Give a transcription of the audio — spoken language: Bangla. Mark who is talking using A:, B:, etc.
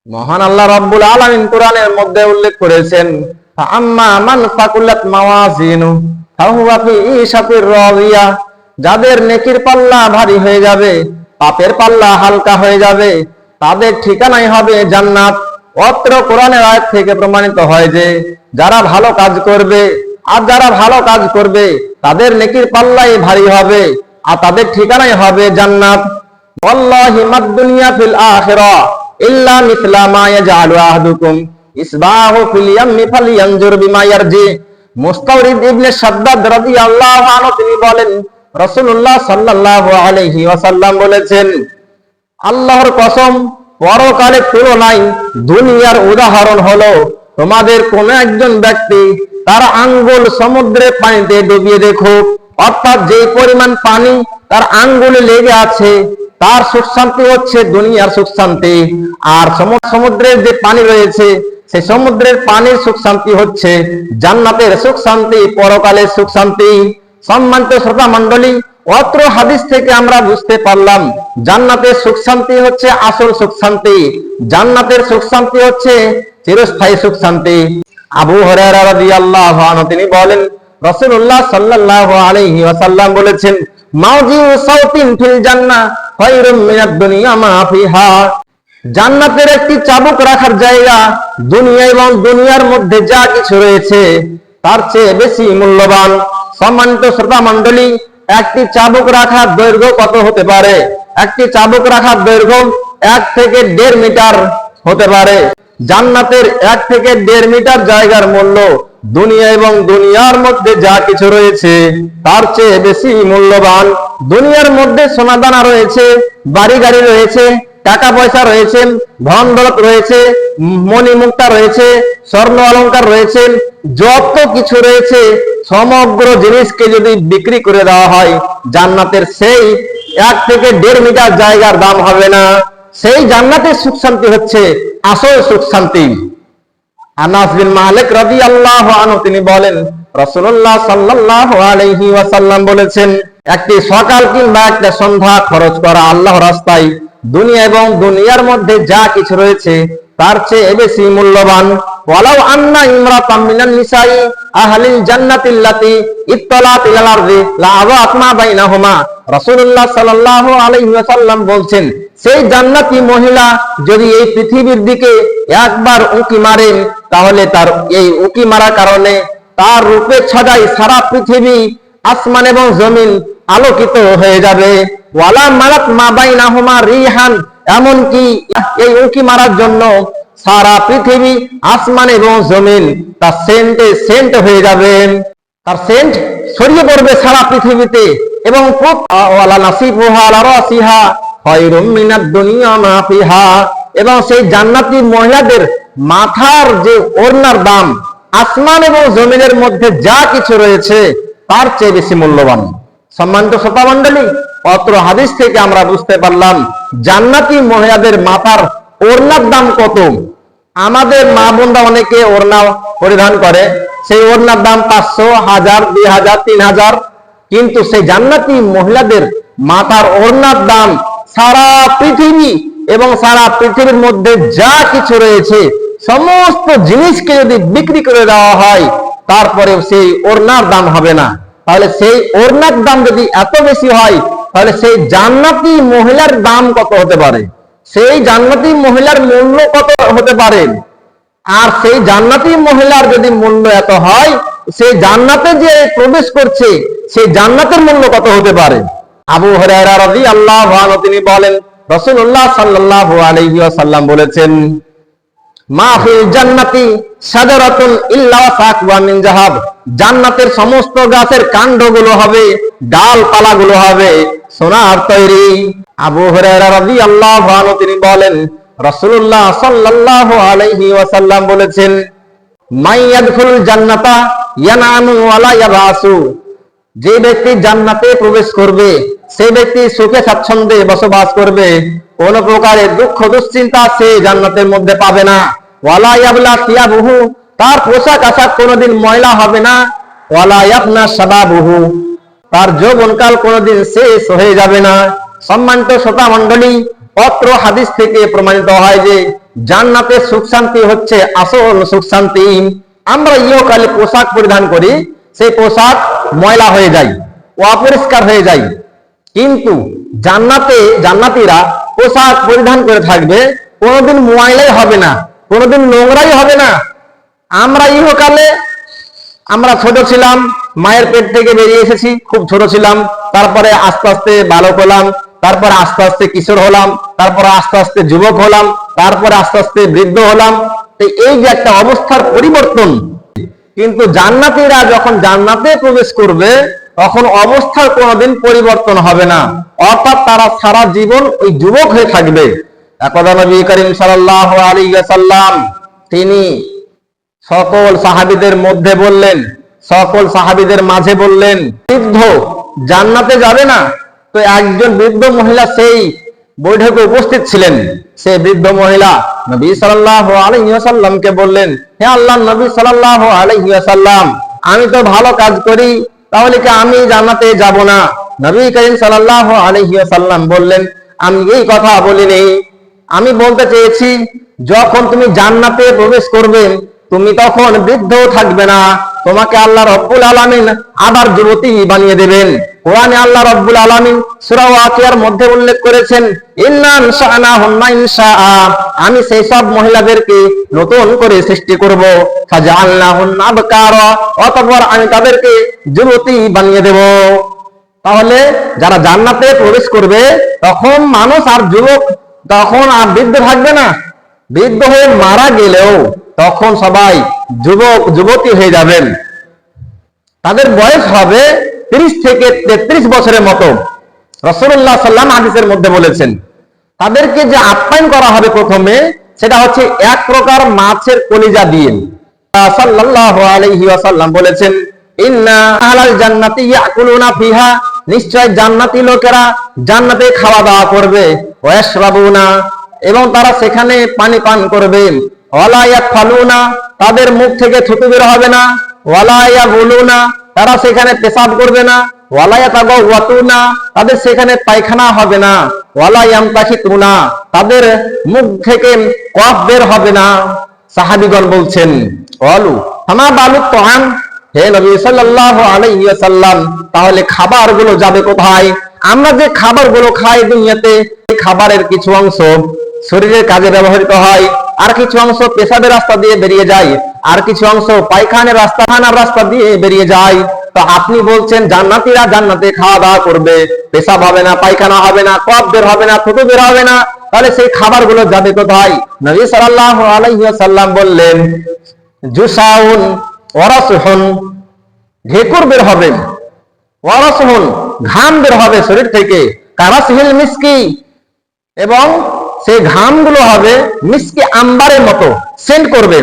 A: মহান আল্লাহ রাব্বুল আলামিন কোরআনের মধ্যে উল্লেখ করেছেন, আম্মা মান ফাকুলাত মাওয়াজিনু ফাহুয়া ফি ঈশাতির রাদিয়া, যাদের নেকির পাল্লা ভারী হয়ে যাবে, পাপের পাল্লা হালকা হয়ে যাবে, তাদের ঠিকানাই হবে জান্নাত। অত্র কোরআনের আয়াত থেকে প্রমাণিত হয় যে যারা ভালো কাজ করবে আর যারা ভালো কাজ করবে তাদের নেকির পাল্লাই ভারী হবে আর তাদের ঠিকানাই হবে জান্নাত। ওয়াল্লাহি মাদ দুনিয়া ফিল আখিরাহ ইল্লা মিথলা মা ইয়াজআলু আহাদুকুম ইসবাহু ফিল ইয়ামমি ফালইয়ানজুর বিমা ইয়ারজি। মুস্তাওরিদ ইবনে শাদ্দাদ রাদিয়াল্লাহু আনহু তিনি বলেন, রাসূলুল্লাহ সাল্লাল্লাহু আলাইহি ওয়াসাল্লাম বলেছেন, আল্লাহর কসম, পরকালের তুলনায় দুনিয়ার উদাহরণ হলো তোমাদের কোন একজন ব্যক্তি তার আঙ্গুল সমুদ্রের পানিতে ডুবিয়ে দেখুক, অর্থাৎ যে পরিমাণ পানি তার আঙ্গুলে লেগে আছে তার সুখ শান্তি হচ্ছে দুনিয়ার সুখ শান্তি, আর সমুদ্রের যে পানি রয়েছে সেই সমুদ্রের পানির সুখ শান্তি হচ্ছে জান্নাতের সুখ শান্তি, পরকালের সুখ শান্তি। সম্মানিত শ্রোতা মণ্ডলী, অত্র হাদিস থেকে আমরা বুঝতে পারলাম জান্নাতের সুখ শান্তি হচ্ছে আসল সুখ শান্তি, জান্নাতের সুখ শান্তি হচ্ছে চিরস্থায়ী সুখ শান্তি। আবু হুরায়রা রাদিয়াল্লাহু আনহু তিনি বলেন, রাসূলুল্লাহ সাল্লাল্লাহু আলাইহি ওয়াসাল্লাম বলেছেন, মাউজিউ সাউতিন ফিল জান্নাহ খায়রুম মিনাদ দুনিয়া মা ফিহা। জান্নাতের একটি চাবুক রাখার জায়গা দুনিয়া এবং দুনিয়ার মধ্যে যা কিছু রয়েছে তার চেয়ে বেশি মূল্যবান। সম্মানিত শ্রোতা মণ্ডলী, একটি চাবুক রাখার দৈর্ঘ্য কত হতে পারে? একটি চাবুক রাখার দৈর্ঘ্য 1 থেকে 1.5 মিটার হতে পারে। জান্নাতের 1 থেকে 1.5 মিটার জায়গার মূল্য দুনিয়া এবং দুনিয়ার মধ্যে যা কিছু রয়েছে তার চেয়ে বেশি মূল্যবান। দুনিয়ার মধ্যে সোনাদানা রয়েছে, বাড়ি গাড়ি রয়েছে, টাকা পয়সা রয়েছে, ধন দৌলত রয়েছে, মণিমুক্তা রয়েছে, স্বর্ণ অলংকার রয়েছে, যত কিছু রয়েছে সমগ্র জিনিসকে যদি বিক্রি করে দেওয়া হয় জান্নাতের সেই 1 থেকে 1.5 মিটার জায়গার দাম হবে না। সেই জান্নাতের সুখ শান্তি হচ্ছে আসল সুখ শান্তি। আনাস বিন মালিক রাদিয়াল্লাহু আনহু তিনি বলেন, রাসূলুল্লাহ সাল্লাল্লাহু আলাইহি ওয়াসাল্লাম বলেছেন, একটি সকাল কিংবা একটা সন্ধ্যা খরচ করা আল্লাহর রাস্তায় দুনিয়া এবং দুনিয়ার মধ্যে যা কিছু রয়েছে তার চেয়ে বেশি মূল্যবান। ওয়ালাউ আন্না ইমরাতাম মিনান নিসাই আহলিল জান্নাতিল্লাতি ইত্তালাত ইলাল আরদি লা আযাত মা বাইনাহুমা। রাসূলুল্লাহ সাল্লাল্লাহু আলাইহি ওয়াসাল্লাম বলছেন, সেই জান্নাতি মহিলা যদি এই পৃথিবীর দিকে একবার উঁকি মারেন তাহলে তার এই উঁকি মারার কারণে তার রূপে ছড়াই সারা পৃথিবী, আসমান এবং জমিন আলোকিত হয়ে যাবে। ওয়ালা মালাত মা বাইনাহুমা রিহান, এমনকি এই উঁকি মারার জন্য সারা পৃথিবী, আসমান এবং জমিন তার সেন্ট হয়ে যাবে, তার সেন্ট ছড়িয়ে পড়বে সারা পৃথিবীতে। এবং ওয়ালা নাসিফুহা আলা রাসিহা খায়রুম মিনাদ দুনিয়া মা ফিহা, এবং সেই জান্নাতি মহিলাদের মাথার যে ওড়নার দাম আসমান এবং জমিনের মধ্যে যা কিছু রয়েছে তার চেয়ে বেশি মূল্যবান। সম্মানিত শ্রোতা মণ্ডলী, অত্র হাদিস থেকে আমরা বুঝতে পারলাম জান্নাতি মহিলাদের মাথার ওড়নার দাম কত। আমাদের মা বোনরা অনেকে ওড়না পরিধান করে, সেই ওড়নার দাম 500, 1000, 2000, 3000, কিন্তু সেই জান্নাতি মহিলাদের মাথার ওড়নার দাম সারা পৃথিবী এবং সারা পৃথিবীর মধ্যে যা কিছু রয়েছে সমস্ত জিনিসকে যদি বিক্রি করে দেওয়া হয় তারপরে সেই ওড়নার দাম হবে না। তাহলে সেই ওড়নার দাম যদি এত বেশি হয় তাহলে সেই জান্নাতি মহিলার দাম কত হতে পারে, সেই জান্নাতি মহিলার মূল্য কত হতে পারে। আর সেই জান্নাতি মহিলার যদি মূল্য এত হয়, সেই জান্নাতে যে প্রবেশ করছে সেই জান্নাতের মূল্য কত হতে পারে। আবু হুরায়রা রাদিয়াল্লাহু আনহু তিনি বলেন, রাসূলুল্লাহ সাল্লাল্লাহু আলাইহি ওয়াসাল্লাম বলেছেন, মা ফিল জান্নাতি শাজারাতুন ইল্লা সাকওয়া মিন যাহাব, জান্নাতের সমস্ত গাছের কাণ্ডগুলো হবে, ডালপালাগুলো হবে সোনার তৈরি। আবু হুরায়রা রাদিয়াল্লাহু আনহু তিনি বলেন, রাসূলুল্লাহ সাল্লাল্লাহু আলাইহি ওয়াসাল্লাম বলেছেন, মাইয়াদখুল জান্নাতা ইয়ানামু ওয়ালা ইয়াবাসু, যে ব্যক্তি জান্নাতে প্রবেশ করবে সেই ব্যক্তি সুখে স্বাচ্ছন্দ্যে বসবাস করবে, কোন প্রকারের দুঃখ দুশ্চিন্তা সে জান্নাতের মধ্যে পাবে না। ওয়ালা ইয়াবলা সিয়াবুহু, তার পোশাক আশাক কোনোদিন ময়লা হবে না। ওয়ালা ইয়াফনা শাবাবুহু, তার যৌবনকাল কোনোদিন শেষ হয়ে যাবে না। সম্মানিত শ্রোতা মণ্ডলী, অত্র হাদিস থেকে প্রমাণিত হয় যে জান্নাতের সুখ শান্তি হচ্ছে আসল সুখ শান্তি। আমরা ইহকালে পোশাক পরিধান করি, সেই পোশাক ময়লা হয়ে যায়, অপরিষ্কার হয়ে যায়, কিন্তু জান্নাতীরা পোশাক পরিধান করে থাকবে, কোনোদিন ময়লাই হবে না, কোনোদিন নোংরাই হবে না। আমরা ইহকালে আমরা ছোট ছিলাম, মায়ের পেট থেকে বেরিয়ে এসেছি, খুব ছোট ছিলাম, তারপরে আস্তে আস্তে বালক হলাম, তারপরে আস্তে আস্তে কিশোর হলাম, তারপরে আস্তে আস্তে যুবক হলাম, তারপরে আস্তে আস্তে বৃদ্ধ হলাম। তো এই যে একটা অবস্থার পরিবর্তন, কিন্তু জান্নাতীরা যখন জান্নাতে প্রবেশ করবে তখন অবস্থার কোনোদিন পরিবর্তন হবে না, অর্থাৎ তারা সারা জীবন ওই যুবক হয়ে থাকবে। একদা নবী করিম সাল্লাল্লাহু আলাইহি ওয়াসাল্লাম তিনি সকল সাহাবীদের মধ্যে বললেন, সকল সাহাবীদের মাঝে বললেন, বৃদ্ধ জান্নাতে যাবে না? তো একজন বৃদ্ধ মহিলা সেই বৈঠকে উপস্থিত ছিলেন। সেই বৃদ্ধ মহিলা নবী সাল্লাল্লাহু আলাইহি ওয়াসাল্লামকে বললেন, হে আল্লাহর নবী সাল্লাল্লাহু আলাইহি ওয়াসাল্লাম, আমি তো ভালো কাজ করি, তাহলে কি আমি জান্নাতে যাব না? নবী করিম সাল্লাল্লাহু আলাইহি ওয়াসাল্লাম বললেন, আমি এই কথা বলিনি, আমি বলতে চেয়েছি যখন তুমি জান্নাতে প্রবেশ করবে তুমি তখন বৃদ্ধ থাকবে না, তোমাকে আল্লাহ রব্বুল আলামিন আবার যুবতী বানিয়ে দেবেন। কোরআনে আল্লাহ রব্বুল আলামিন সূরা ওয়াকিয়ার মধ্যে উল্লেখ করেছেন, ইন্না ইনশাআনাহুন্না ইনশাআ, আমি সেই সব মহিলাদেরকে নতুন করে সৃষ্টি করব, ফাজআলনাহুন্না আবকারা, অতঃপর আমি তাদেরকে যুবতী বানিয়ে দেব। তাহলে যারা জান্নাতে প্রবেশ করবে তখন মানুষ আর যুবক, তখন আর বৃদ্ধ থাকবে না। বৃদ্ধ হয়ে মারা গেলেও তখন সবাই যুবক যুবতী হয়ে যাবেন, তাদের বয়স হবে 30 থেকে 33 বছরের মতো। রাসূলুল্লাহ সাল্লাল্লাহু আলাইহি হাদিসের মধ্যে বলেছেন, তাদেরকে যে আপ্যায়ন করা হবে প্রথমে, সেটা হচ্ছে এক প্রকার মাছের কলিজা দিয়ে। সাল্লাল্লাহু আলাইহি ওয়াসাল্লাম বলেছেন, ইন্না আহলাল জান্নাতি ইয়াকুলুনা ফিহা, নিশ্চয় জান্নাতি লোকেরা জান্নাতে খাওয়া দাওয়া করবে, ওয়াশরাবুনা, এবং তারা সেখানে পানি পান করবে, ওয়ালা ইয়াকফালুনা, তাদের মুখ থেকে থুতু বের হবে না, ওয়ালা ইয়াবুলুনা, তারা সেখানে পেশাব করবে না, ওয়ালা ইয়াতাগাওয়াতুনা, তাদের সেখানে পায়খানা হবে না, ওয়ালা ইয়ামতাশিতুনা, তাদের মুখ থেকে কফ বের হবে না। সাহাবীগণ বলছেন, ওয়ালু ফামা বালু তাআম, হে নবী সাল্লাল্লাহু আলাইহি ওয়াসাল্লাম, তাহলে খাবারগুলো যাবে কোথায়? আমরা যে খাবারগুলো খাই দুনিয়াতে, এই খাবারের কিছু অংশ শরীরের কাজে ব্যবহৃত হয়, আর কিছু অংশ পেশাবের রাস্তা দিয়ে বেরিয়ে যায়, আর কিছু অংশ পায়খানার রাস্তা দিয়ে বেরিয়ে যায়। তো আপনি বলছেন জান্নাতীরা জান্নাতে খাওয়া দাওয়া করবে, পেশাব হবে না, পায়খানা হবে না, কফ বের হবে না, থুতু বের হবে না, তাহলে সেই খাবারগুলো যাবে কোথায়? নবী সাল্লাল্লাহু আলাইহি ওয়াসাল্লাম বললেন, জুসাউন ওয়ারাসুহুন, ঢেকুর বের হবে, ওয়ারাসুহুন, ঘাম বের হবে শরীর থেকে, কারাসহিল মিসকি, এবং সেই ঘামগুলো হবে মিসকি আম্বারের মতো, সেন্ট করবে।